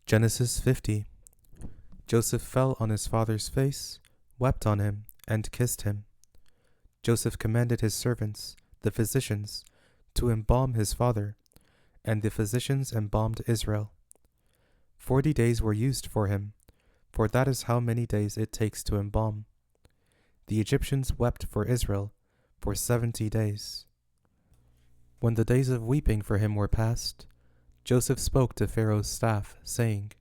Genesis 50. Joseph fell on his father's face, wept on him, and kissed him. Joseph commanded his servants, the physicians, to embalm his father, and the physicians embalmed Israel. 40 days were used for him, for that is how many days it takes to embalm. The Egyptians wept for Israel for 70 days. When the days of weeping for him were past, Joseph spoke to Pharaoh's staff, saying,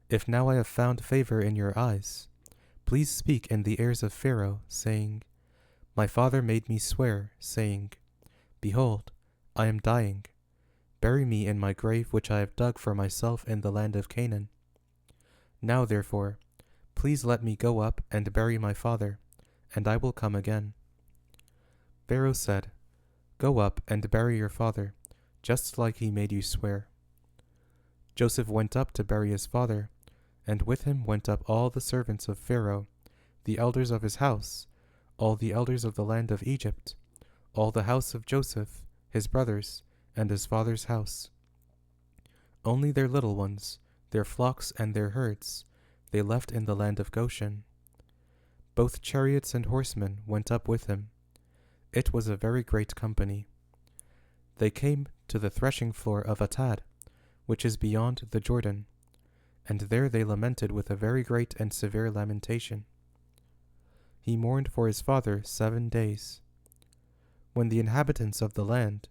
"If now I have found favor in your eyes, please speak in the ears of Pharaoh, saying, My father made me swear, saying, Behold, I am dying. Bury me in my grave which I have dug for myself in the land of Canaan. Now therefore, please let me go up and bury my father, and I will come again." Pharaoh said, "Go up and bury your father, just like he made you swear." Joseph went up to bury his father, and with him went up all the servants of Pharaoh, the elders of his house, all the elders of the land of Egypt, all the house of Joseph, his brothers, and his father's house. Only their little ones, their flocks and their herds, they left in the land of Goshen. Both chariots and horsemen went up with him. It was a very great company. They came to the threshing floor of Atad, which is beyond the Jordan, and there they lamented with a very great and severe lamentation. He mourned for his father 7 days. When the inhabitants of the land,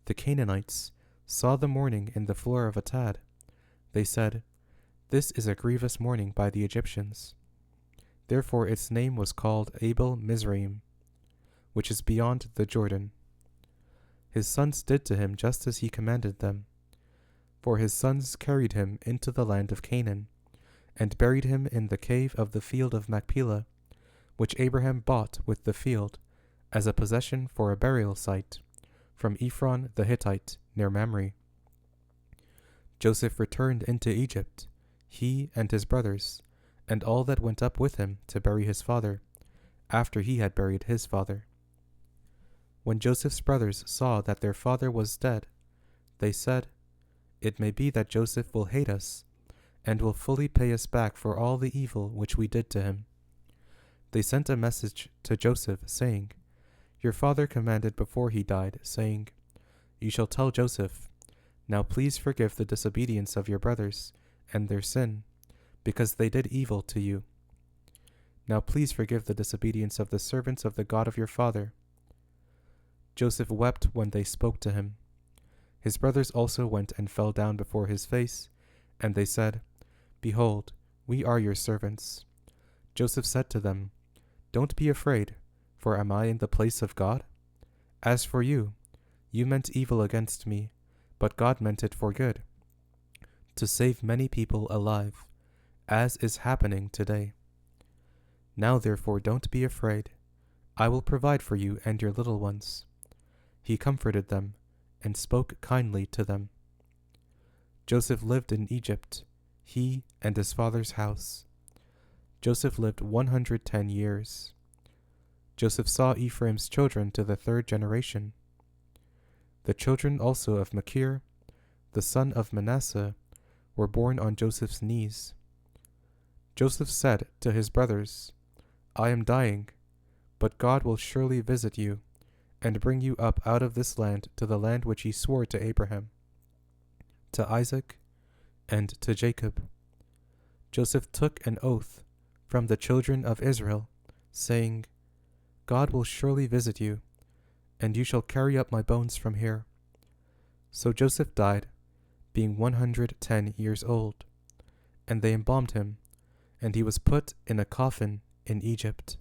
the Canaanites, saw the mourning in the floor of Atad, they said, "This is a grievous mourning by the Egyptians." Therefore its name was called Abel Mizraim, which is beyond the Jordan. His sons did to him just as he commanded them. For his sons carried him into the land of Canaan, and buried him in the cave of the field of Machpelah, which Abraham bought with the field, as a possession for a burial site, from Ephron the Hittite, near Mamre. Joseph returned into Egypt, he and his brothers, and all that went up with him to bury his father, after he had buried his father. When Joseph's brothers saw that their father was dead, they said, "It may be that Joseph will hate us, and will fully pay us back for all the evil which we did to him." They sent a message to Joseph, saying, "Your father commanded before he died, saying, You shall tell Joseph, Now please forgive the disobedience of your brothers, and their sin, because they did evil to you. Now please forgive the disobedience of the servants of the God of your father." Joseph wept when they spoke to him. His brothers also went and fell down before his face, and they said, "Behold, we are your servants." Joseph said to them, "Don't be afraid, for am I in the place of God? As for you, you meant evil against me, but God meant it for good, to save many people alive, as is happening today. Now therefore don't be afraid. I will provide for you and your little ones." He comforted them, and spoke kindly to them. Joseph lived in Egypt, he and his father's house. Joseph lived 110 years. Joseph saw Ephraim's children to the 3rd generation. The children also of Machir, the son of Manasseh, were born on Joseph's knees. Joseph said to his brothers, "I am dying, but God will surely visit you, and bring you up out of this land to the land which he swore to Abraham, to Isaac, and to Jacob." Joseph took an oath from the children of Israel, saying, "God will surely visit you, and you shall carry up my bones from here." So Joseph died, being 110 years old, and they embalmed him, and he was put in a coffin in Egypt.